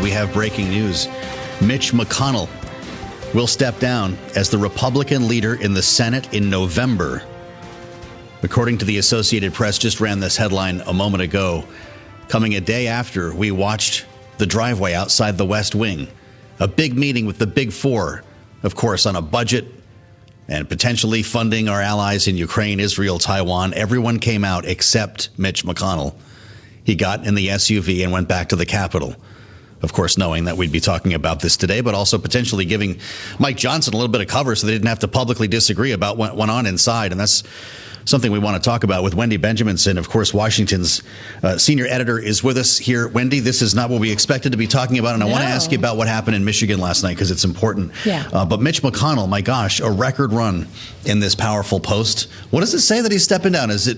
we have breaking news. Mitch McConnell will step down as the Republican leader in the Senate in November. According to the Associated Press, just ran this headline a moment ago, coming a day after we watched the driveway outside the West Wing. A big meeting with the Big Four, of course, on a budget and potentially funding our allies in Ukraine, Israel, Taiwan. Everyone came out except Mitch McConnell. He got in the SUV and went back to the Capitol. Of course, knowing that we'd be talking about this today, but also potentially giving Mike Johnson a little bit of cover so they didn't have to publicly disagree about what went on inside. And that's something we want to talk about with Wendy Benjaminson. Of course, Washington's senior editor is with us here. Wendy, this is not what we expected to be talking about, and I want to ask you about what happened in Michigan last night because it's important. Yeah. But Mitch McConnell, my gosh, a record run in this powerful post. What does it say that he's stepping down? Is it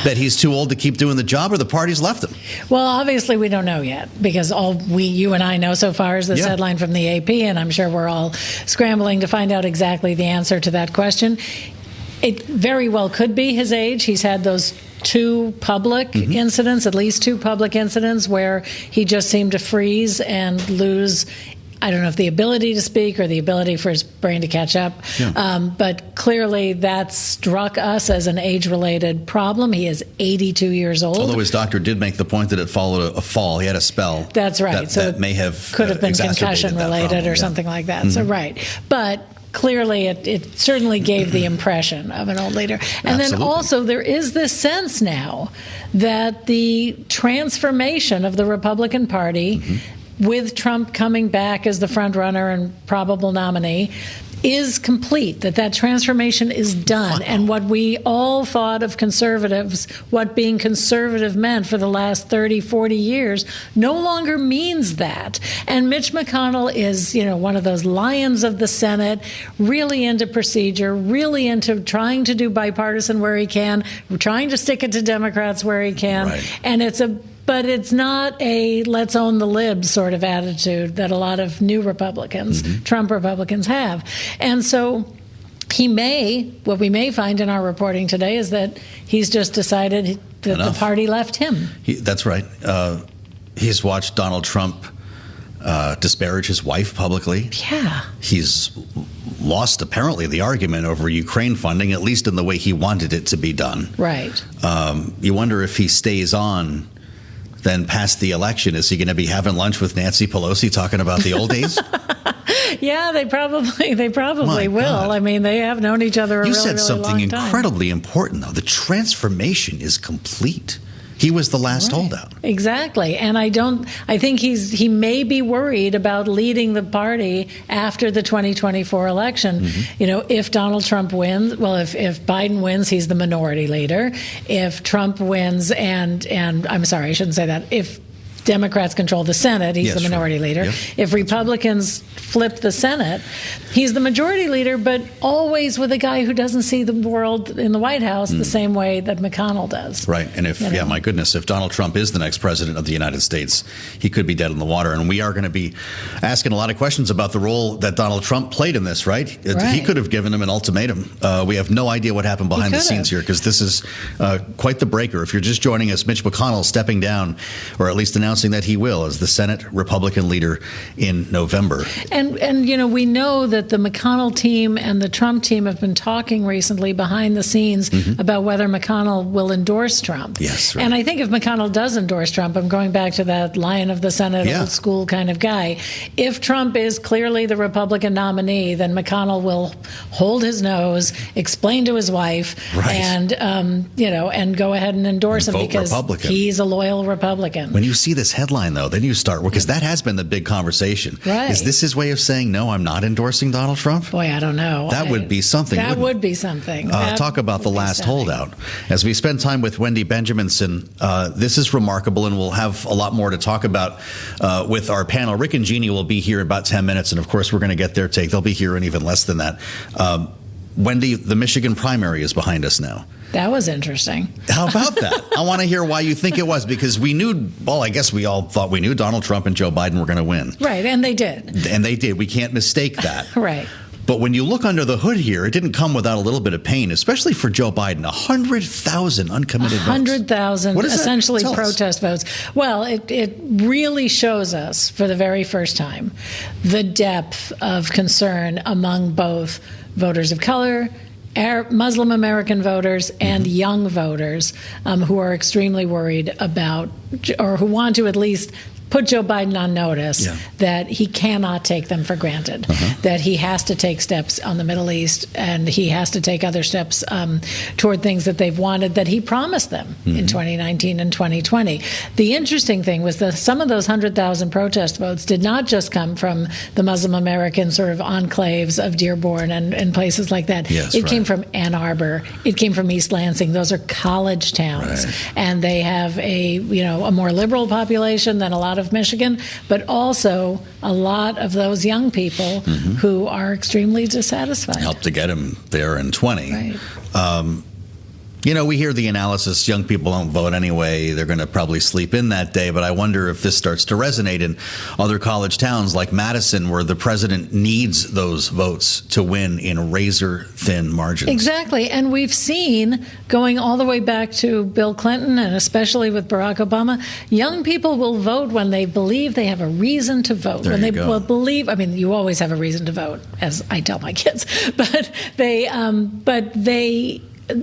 that he's too old to keep doing the job, or the party's left him? Well, obviously we don't know yet, because all you and I know so far is this headline from the AP, and I'm sure we're all scrambling to find out exactly the answer to that question. It very well could be his age. He's had those two public incidents, at least two public incidents, where he just seemed to freeze and lose, I don't know if the ability to speak or the ability for his brain to catch up. Yeah. But clearly that struck us as an age-related problem. He is 82 years old. Although his doctor did make the point that it followed a fall. He had a spell. That's right. That may have could have been concussion-related or something like that. So right. But clearly, it certainly gave the impression of an old leader. And Absolutely. then also there is this sense now that the transformation of the Republican Party, with Trump coming back as the front runner and probable nominee, is complete, that transformation is done. And what we all thought of conservatives, what being conservative meant for the last 30, 40 years, no longer means that. And Mitch McConnell is, one of those lions of the Senate, really into procedure, really into trying to do bipartisan where he can, trying to stick it to Democrats where he can. Right. And but it's not a let's own the libs sort of attitude that a lot of new Republicans, Trump Republicans, have. And so what we may find in our reporting today is that he's just decided that the party left him. That's right. He's watched Donald Trump disparage his wife publicly. Yeah. He's lost, apparently, the argument over Ukraine funding, at least in the way he wanted it to be done. Right. You wonder if he stays on then past the election. Is he going to be having lunch with Nancy Pelosi talking about the old days? Yeah, they probably will. God. I mean, they have known each other a really, really long time. You said something incredibly important, though. The transformation is complete. He was the last holdout. Exactly. And I think he may be worried about leading the party after the 2024 election. If Donald Trump wins, if Biden wins, he's the minority leader. If Trump wins and I'm sorry, I shouldn't say that. If Democrats control the Senate, he's the minority leader. Yep. If Republicans flip the Senate, he's the majority leader, but always with a guy who doesn't see the world in the White House the same way that McConnell does. Right. And my goodness, if Donald Trump is the next president of the United States, he could be dead in the water. And we are going to be asking a lot of questions about the role that Donald Trump played in this, right? He could have given him an ultimatum. We have no idea what happened behind the scenes here, because this is quite the breaker. If you're just joining us, Mitch McConnell stepping down, or at least announcing that he will as the Senate Republican leader in November. And we know that the McConnell team and the Trump team have been talking recently behind the scenes about whether McConnell will endorse Trump. Yes, right. And I think if McConnell does endorse Trump, I'm going back to that lion of the Senate, old school kind of guy. If Trump is clearly the Republican nominee, then McConnell will hold his nose, explain to his wife, and go ahead and endorse him because he's a loyal Republican. When you see this headline, though, then you start, because that has been the big conversation. Right. Is this his way of saying, no, I'm not endorsing Donald Trump? Boy, I don't know. That would be something. That would be something. Talk about the last holdout. As we spend time with Wendy Benjaminson, this is remarkable, and we'll have a lot more to talk about with our panel. Rick and Jeannie will be here in about 10 minutes, and of course, we're going to get their take. They'll be here in even less than that. Wendy, the Michigan primary is behind us now. That was interesting. How about that? I want to hear why you think it was, because we knew, I guess we all thought we knew Donald Trump and Joe Biden were going to win. Right, and they did. And they did. We can't mistake that. Right. But when you look under the hood here, it didn't come without a little bit of pain, especially for Joe Biden. 100,000 uncommitted votes. 100,000 essentially Tell us. protest votes. Well, it really shows us for the very first time the depth of concern among both voters of color, Muslim American voters, and young voters who are extremely worried about, or who want to at least put Joe Biden on notice that he cannot take them for granted, that he has to take steps on the Middle East, and he has to take other steps toward things that they've wanted that he promised them in 2019 and 2020. The interesting thing was that some of those 100,000 protest votes did not just come from the Muslim American sort of enclaves of Dearborn and places like that. It came from Ann Arbor. It came from East Lansing. Those are college towns, and they have a more liberal population than a lot of Michigan, but also a lot of those young people who are extremely dissatisfied. Helped to get him there in 20. Right. We hear the analysis, young people don't vote anyway, they're going to probably sleep in that day, but I wonder if this starts to resonate in other college towns like Madison, where the president needs those votes to win in razor-thin margins. Exactly, and we've seen, going all the way back to Bill Clinton and especially with Barack Obama, young people will vote when they believe they have a reason to vote. There when you they go. believe, I mean, you always have a reason to vote, as I tell my kids, but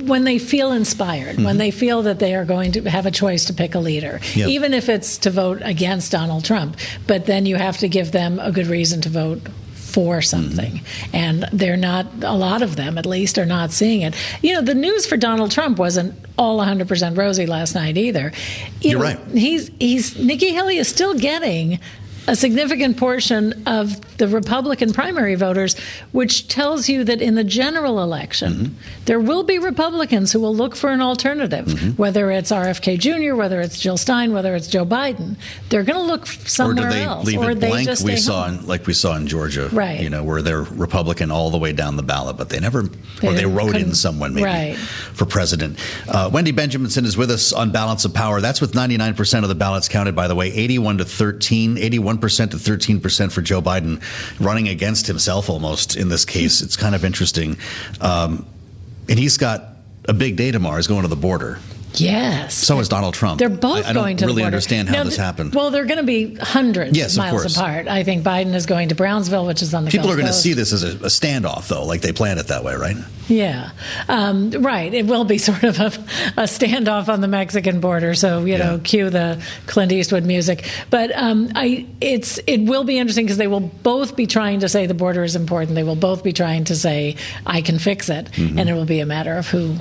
when they feel inspired, when they feel that they are going to have a choice to pick a leader, even if it's to vote against Donald Trump, but then you have to give them a good reason to vote for something. And they're not, a lot of them at least, are not seeing it. The news for Donald Trump wasn't all 100% rosy last night either. You're right. Nikki Haley is still getting a significant portion of the Republican primary voters, which tells you that in the general election, there will be Republicans who will look for an alternative, whether it's RFK Jr., whether it's Jill Stein, whether it's Joe Biden. They're going to look somewhere else. Or do they leave it blank? Just We saw in Georgia, where they're Republican all the way down the ballot, but they wrote in someone maybe for president. Wendy Benjaminson is with us on Balance of Power. That's with 99% of the ballots counted, by the way, 81% to 13% for Joe Biden, running against himself almost in this case. It's kind of interesting. And he's got a big day tomorrow. He's going to the border. Yes. So is Donald Trump. They're both going to the border. I don't really understand how this happened. Well, they're going to be hundreds of miles apart. I think Biden is going to Brownsville, which is on the Gulf Coast. People are going to see this as a standoff, though, like they planned it that way, right? Yeah. Right. It will be sort of a standoff on the Mexican border. So, cue the Clint Eastwood music. But it will be interesting because they will both be trying to say the border is important. They will both be trying to say, I can fix it. And it will be a matter of who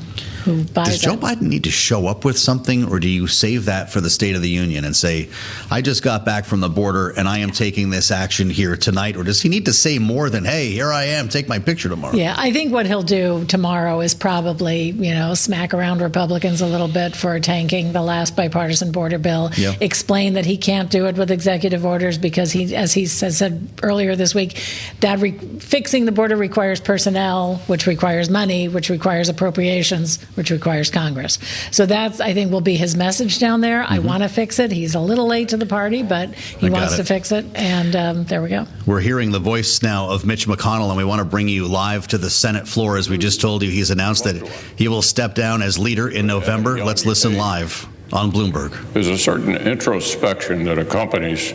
buys Does Joe Biden need to show up with something, or do you save that for the State of the Union and say, I just got back from the border and I am taking this action here tonight? Or does he need to say more than, hey, here I am, take my picture tomorrow? Yeah, I think what he'll do tomorrow is probably, smack around Republicans a little bit for tanking the last bipartisan border bill, explain that he can't do it with executive orders because as he said earlier this week, that fixing the border requires personnel, which requires money, which requires appropriations, which requires Congress. So that's, I think, will be his message down there. I want to fix it. He's a little late to the party, but he wants to fix it. And there we go. We're hearing the voice now of Mitch McConnell, and we want to bring you live to the Senate floor. As we just told you, he's announced that he will step down as leader in November. Let's listen live on Bloomberg. There's a certain introspection that accompanies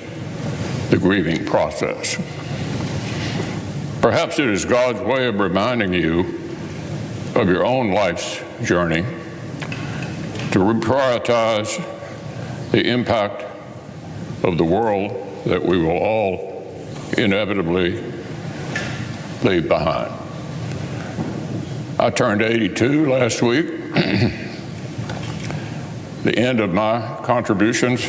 the grieving process. Perhaps it is God's way of reminding you of your own life's journey, to reprioritize the impact of the world that we will all inevitably leave behind. I turned 82 last week. The end of my contributions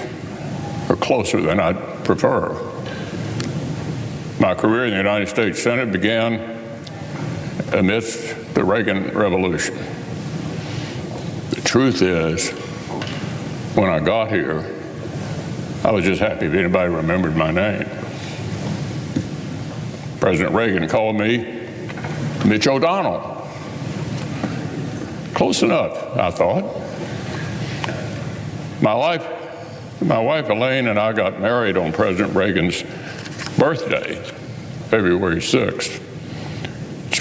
are closer than I'd prefer. My career in the United States Senate began amidst the Reagan Revolution. The truth is, when I got here, I was just happy if anybody remembered my name. President Reagan called me Mitch O'Donnell. Close enough, I thought. My wife Elaine and I got married on President Reagan's birthday, February 6th.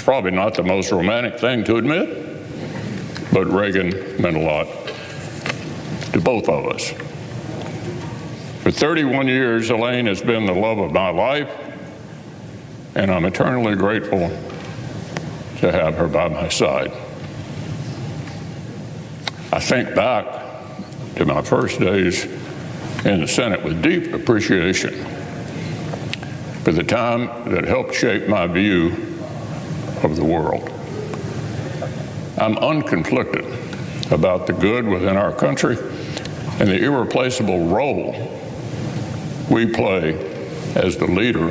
probably not the most romantic thing to admit, but Reagan meant a lot to both of us. For 31 years, Elaine has been the love of my life, and I'm eternally grateful to have her by my side. I think back to my first days in the Senate with deep appreciation for the time that helped shape my view of the world. I'm unconflicted about the good within our country and the irreplaceable role we play as the leader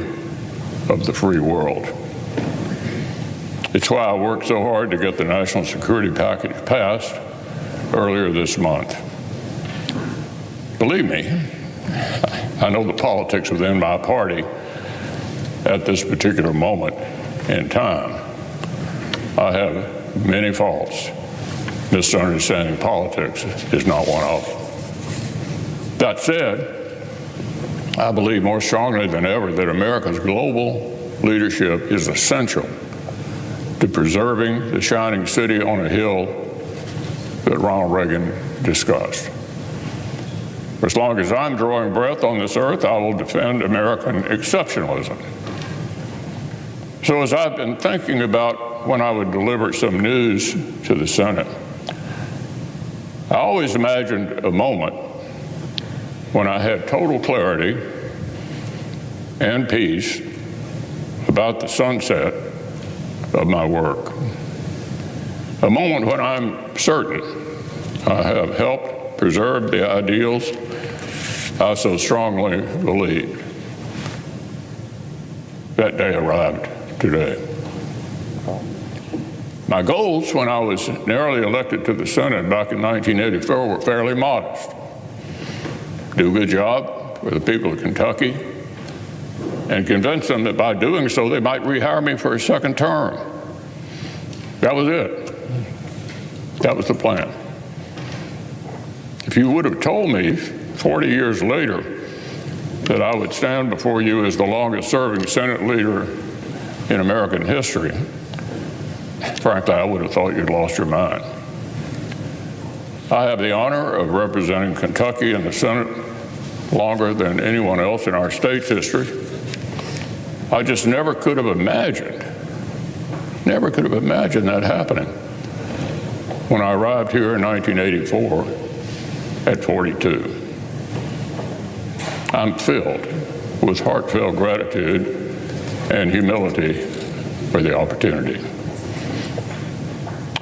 of the free world. It's why I worked so hard to get the national security package passed earlier this month. Believe me, I know the politics within my party at this particular moment in time. I have many faults. Misunderstanding politics is not one of them. That said, I believe more strongly than ever that America's global leadership is essential to preserving the shining city on a hill that Ronald Reagan discussed. For as long as I'm drawing breath on this earth, I will defend American exceptionalism. So as I've been thinking about when I would deliver some news to the Senate, I always imagined a moment when I had total clarity and peace about the sunset of my work. A moment when I'm certain I have helped preserve the ideals I so strongly believed. That day arrived today. My goals when I was narrowly elected to the Senate back in 1984 were fairly modest. Do a good job for the people of Kentucky and convince them that by doing so they might rehire me for a second term. That was it. That was the plan. If you would have told me 40 years later that I would stand before you as the longest serving Senate leader in American history, frankly, I would have thought you'd lost your mind. I have the honor of representing Kentucky in the Senate longer than anyone else in our state's history. I just never could have imagined that happening when I arrived here in 1984 at 42. I'm filled with heartfelt gratitude and humility for the opportunity.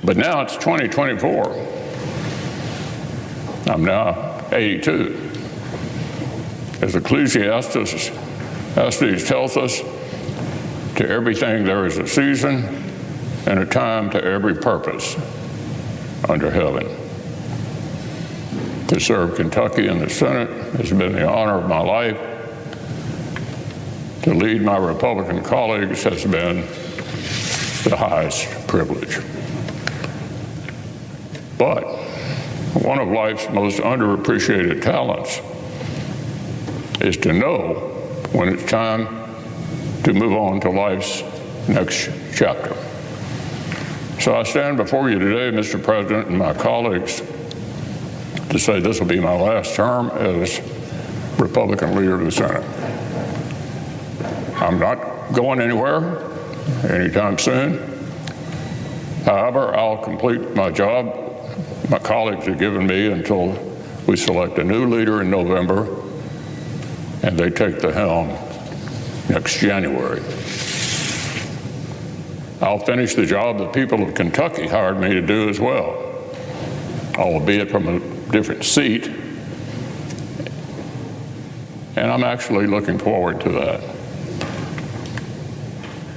But now it's 2024. I'm now 82. As Ecclesiastes tells us, to everything there is a season and a time to every purpose under heaven. To serve Kentucky in the Senate has been the honor of my life. To lead my Republican colleagues has been the highest privilege. But one of life's most underappreciated talents is to know when it's time to move on to life's next chapter. So I stand before you today, Mr. President, and my colleagues, to say this will be my last term as Republican leader of the Senate. I'm not going anywhere anytime soon. However, I'll complete my job my colleagues have given me until we select a new leader in November and they take the helm next January. I'll finish the job the people of Kentucky hired me to do as well, albeit from a different seat, and I'm actually looking forward to that.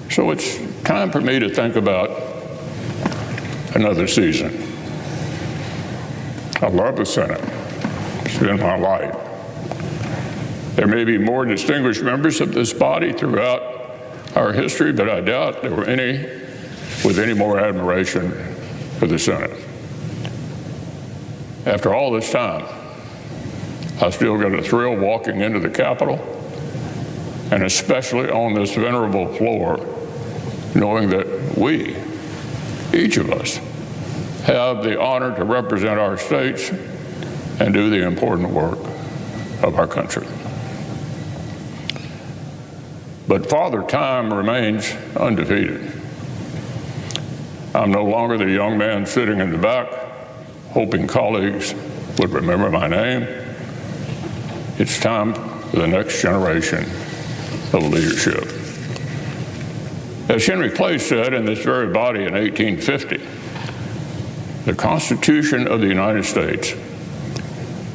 So it's time for me to think about another season. I love the Senate. It's been my life. There may be more distinguished members of this body throughout our history, but I doubt there were any with any more admiration for the Senate. After all this time, I still get a thrill walking into the Capitol, and especially on this venerable floor, knowing that we, each of us, have the honor to represent our states and do the important work of our country. But Father Time remains undefeated. I'm no longer the young man sitting in the back, hoping colleagues would remember my name. It's time for the next generation of leadership. As Henry Clay said in this very body in 1850, the Constitution of the United States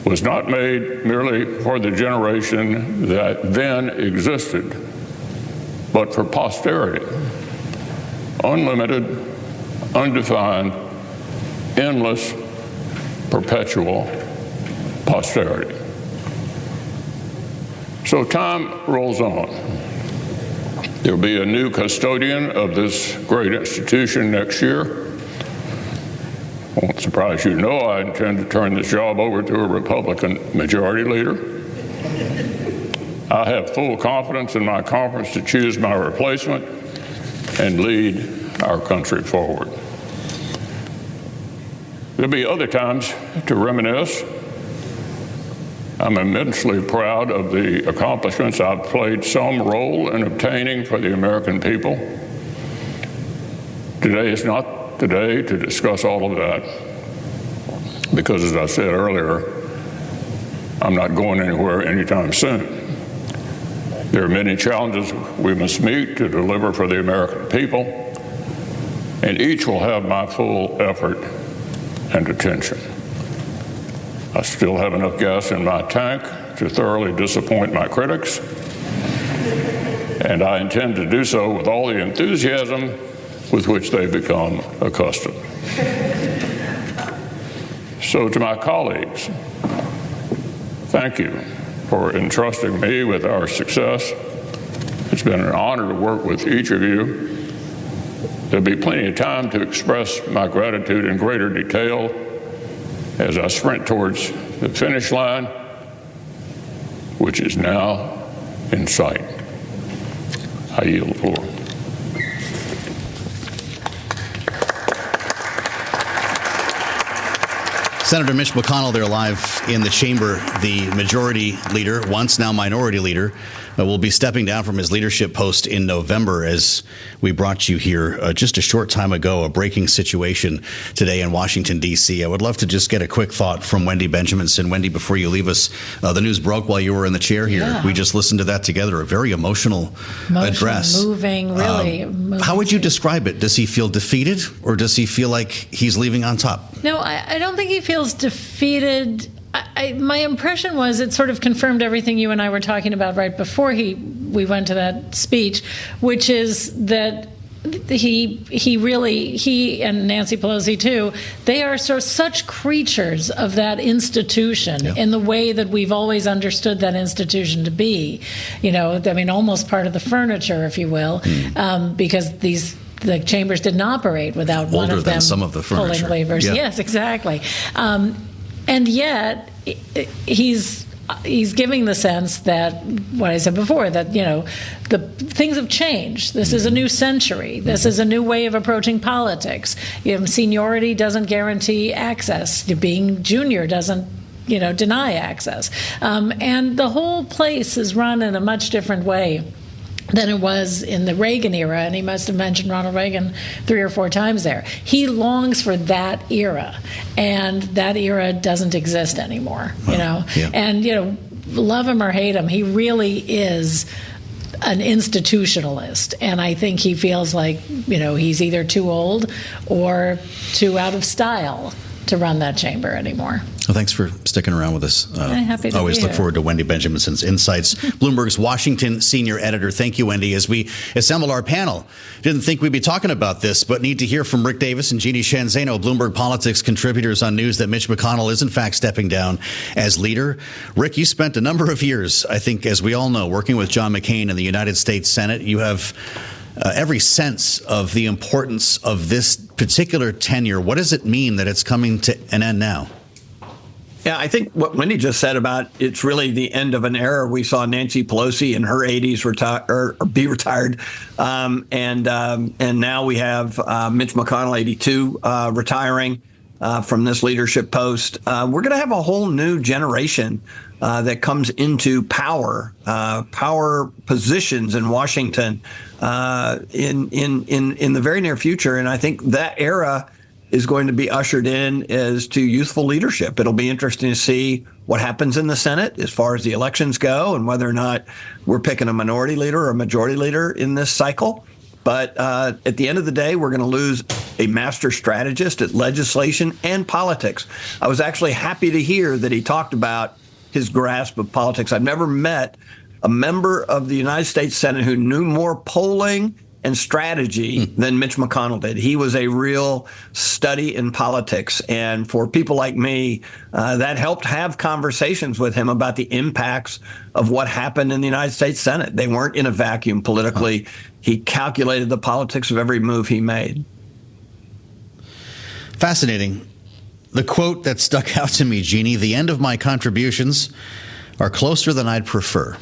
was not made merely for the generation that then existed, but for posterity, unlimited, undefined, endless, perpetual posterity. So time rolls on. There'll be a new custodian of this great institution next year. Won't surprise you to know I intend to turn this job over to a Republican majority leader. I have full confidence in my conference to choose my replacement and lead our country forward. There'll be other times to reminisce. I'm immensely proud of the accomplishments I've played some role in obtaining for the American people. Today is not the day to discuss all of that, because as I said earlier, I'm not going anywhere anytime soon. There are many challenges we must meet to deliver for the American people, and each will have my full effort and attention. I still have enough gas in my tank to thoroughly disappoint my critics, and I intend to do so with all the enthusiasm with which they've become accustomed. So to my colleagues, thank you for entrusting me with our success. It's been an honor to work with each of you. There'll be plenty of time to express my gratitude in greater detail as I sprint towards the finish line, which is now in sight. I yield the floor. Senator Mitch McConnell there live in the chamber. The majority leader, once now minority leader, will be stepping down from his leadership post in November. As we brought you here just a short time ago, a breaking situation today in Washington, D.C. I would love to just get a quick thought from Wendy Benjaminson. Wendy, before you leave us, the news broke while you were in the chair here. Yeah. We just listened to that together, a very emotional address. Moving, really. Moving. How would you describe it? Does he feel defeated, or does he feel like he's leaving on top? No, I don't think he feels defeated. My impression was it sort of confirmed everything you and I were talking about right before we went to that speech, which is that he and Nancy Pelosi too, they are such creatures of that institution in the way that we've always understood that institution to be. You know, I mean, almost part of the furniture, if you will, because the chambers didn't operate without one of them some of the pulling levers. Yeah. Yes, exactly. And yet he's giving the sense that what I said before, that, you know, the things have changed. This is a new century. This is a new way of approaching politics. You know, seniority doesn't guarantee access. Being junior doesn't, you know, deny access. And the whole place is run in a much different way than it was in the Reagan era, and he must have mentioned Ronald Reagan 3 or 4 times there. He longs for that era, and that era doesn't exist anymore, you know. Yeah. And, you know, love him or hate him, he really is an institutionalist, and I think he feels like, you know, he's either too old or too out of style to run that chamber anymore. Well, thanks for sticking around with us. Happy to always be look here. forward to Wendy Benjaminson's insights. Bloomberg's Washington senior editor. Thank you, Wendy. As we assemble our panel, didn't think we'd be talking about this, but need to hear from Rick Davis and Jeannie Sheehan Zaino, Bloomberg Politics contributors, on news that Mitch McConnell is in fact stepping down as leader. Rick, you spent a number of years, I think, as we all know, working with John McCain in the United States Senate. You have every sense of the importance of this particular tenure. What does it mean that it's coming to an end now? Yeah, I think what Wendy just said about it's really the end of an era. We saw Nancy Pelosi in her 80s be retired, and now we have Mitch McConnell, 82, retiring from this leadership post. We're going to have a whole new generation that comes into power positions in Washington in the very near future, and I think that era is going to be ushered in as to youthful leadership. It'll be interesting to see what happens in the Senate as far as the elections go and whether or not we're picking a minority leader or a majority leader in this cycle. But at the end of the day, we're going to lose a master strategist at legislation and politics. I was actually happy to hear that he talked about his grasp of politics. I've never met a member of the United States Senate who knew more polling and strategy than Mitch McConnell did. He was a real study in politics. And for people like me, that helped have conversations with him about the impacts of what happened in the United States Senate. They weren't in a vacuum politically. He calculated the politics of every move he made. Fascinating. The quote that stuck out to me, Jeannie, the end of my contributions are closer than I'd prefer.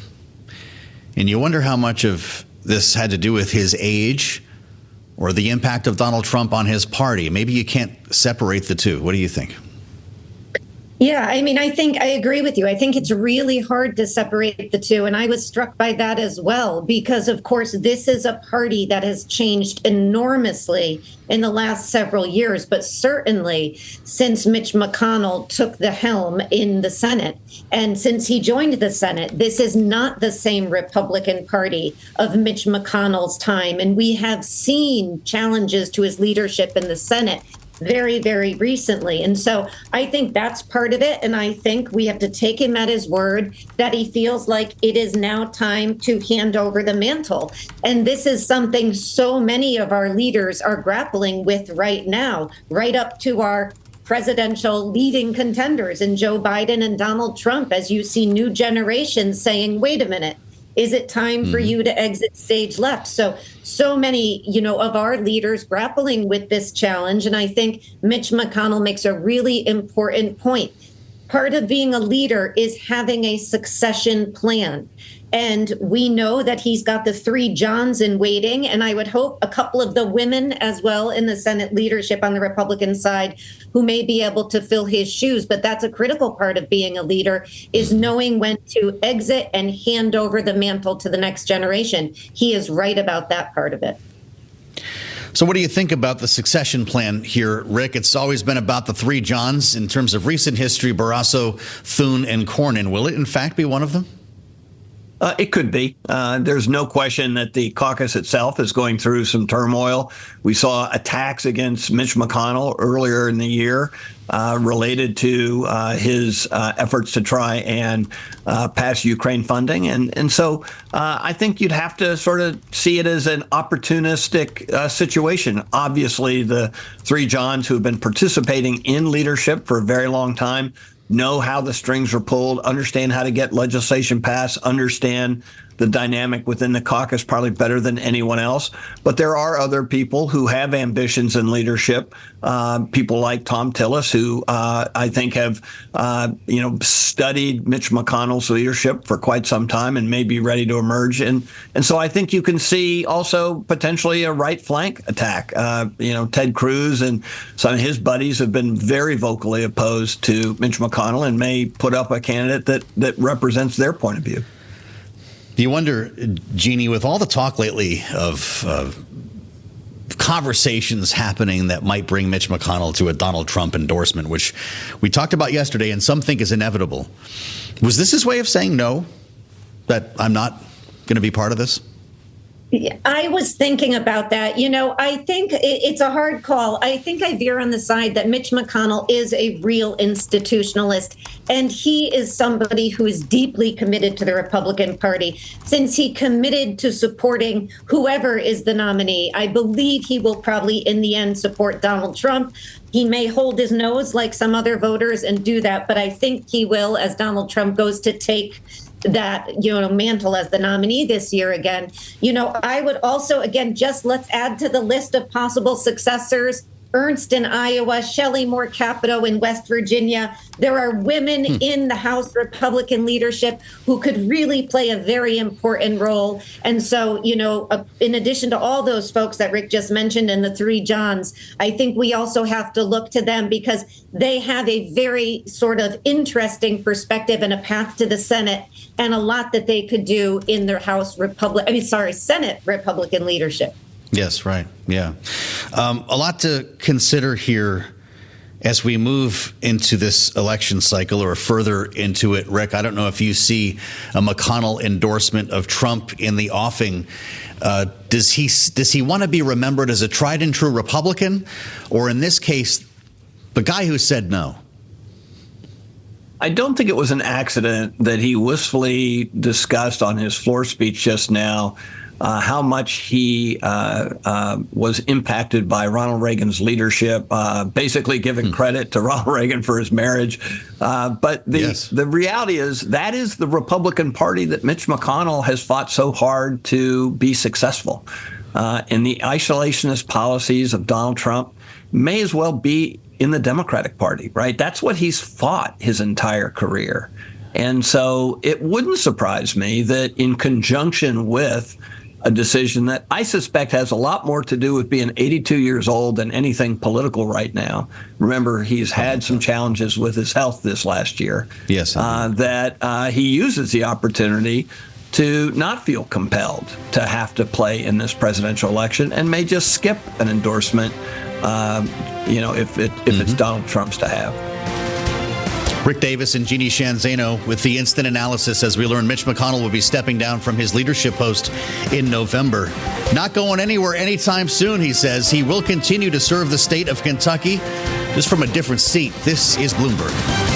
And you wonder how much of this had to do with his age or the impact of Donald Trump on his party. Maybe you can't separate the two. What do you think? Yeah, I mean, I think I agree with you. I think it's really hard to separate the two. And I was struck by that as well, because, of course, this is a party that has changed enormously in the last several years, but certainly since Mitch McConnell took the helm in the Senate. And since he joined the Senate, this is not the same Republican Party of Mitch McConnell's time. And we have seen challenges to his leadership in the Senate very, very recently. And so I think that's part of it. And I think we have to take him at his word that he feels like it is now time to hand over the mantle. And this is something so many of our leaders are grappling with right now, right up to our presidential leading contenders in Joe Biden and Donald Trump, as you see new generations saying, wait a minute, is it time for you to exit stage left? So many, of our leaders grappling with this challenge. And I think Mitch McConnell makes a really important point. Part of being a leader is having a succession plan. And we know that he's got the 3 Johns in waiting. And I would hope a couple of the women as well in the Senate leadership on the Republican side who may be able to fill his shoes. But that's a critical part of being a leader, is knowing when to exit and hand over the mantle to the next generation. He is right about that part of it. So what do you think about the succession plan here, Rick? It's always been about the 3 Johns in terms of recent history: Barrasso, Thune, and Cornyn. Will it, in fact, be one of them? It could be. There's no question that the caucus itself is going through some turmoil. We saw attacks against Mitch McConnell earlier in the year related to his efforts to try and pass Ukraine funding. And so I think you'd have to sort of see it as an opportunistic situation. Obviously, the 3 Johns who have been participating in leadership for a very long time know how the strings are pulled, understand how to get legislation passed, understand the dynamic within the caucus probably better than anyone else. But there are other people who have ambitions in leadership, people like Tom Tillis, who I think have, studied Mitch McConnell's leadership for quite some time and may be ready to emerge. And so I think you can see also potentially a right flank attack. Ted Cruz and some of his buddies have been very vocally opposed to Mitch McConnell and may put up a candidate that represents their point of view. Do you wonder, Jeannie, with all the talk lately of conversations happening that might bring Mitch McConnell to a Donald Trump endorsement, which we talked about yesterday and some think is inevitable, was this his way of saying no, that I'm not going to be part of this? I was thinking about that. I think it's a hard call. I think I veer on the side that Mitch McConnell is a real institutionalist, and he is somebody who is deeply committed to the Republican Party. Since he committed to supporting whoever is the nominee, I believe he will probably in the end support Donald Trump. He may hold his nose like some other voters and do that, but I think he will, as Donald Trump goes to take that, mantle as the nominee this year again. I would also, again, let's add to the list of possible successors Ernst in Iowa, Shelley Moore Capito in West Virginia. There are women in the House Republican leadership who could really play a very important role. And so, in addition to all those folks that Rick just mentioned and the three Johns, I think we also have to look to them because they have a very sort of interesting perspective and a path to the Senate and a lot that they could do in their Senate Republican leadership. Yes, right. Yeah. A lot to consider here as we move into this election cycle or further into it. Rick, I don't know if you see a McConnell endorsement of Trump in the offing. Does he want to be remembered as a tried and true Republican, or in this case, the guy who said no? I don't think it was an accident that he wistfully discussed on his floor speech just now how much he was impacted by Ronald Reagan's leadership, basically giving credit to Ronald Reagan for his marriage. But the reality is that is the Republican Party that Mitch McConnell has fought so hard to be successful. And the isolationist policies of Donald Trump may as well be in the Democratic Party, right? That's what he's fought his entire career. And so it wouldn't surprise me that in conjunction with a decision that I suspect has a lot more to do with being 82 years old than anything political right now. Remember, he's had some challenges with his health this last year. Yes. That he uses the opportunity to not feel compelled to have to play in this presidential election and may just skip an endorsement, if it's Donald Trump's to have. Rick Davis and Jeannie Shanzano with the instant analysis as we learn Mitch McConnell will be stepping down from his leadership post in November. Not going anywhere anytime soon, he says. He will continue to serve the state of Kentucky, just from a different seat. This is Bloomberg.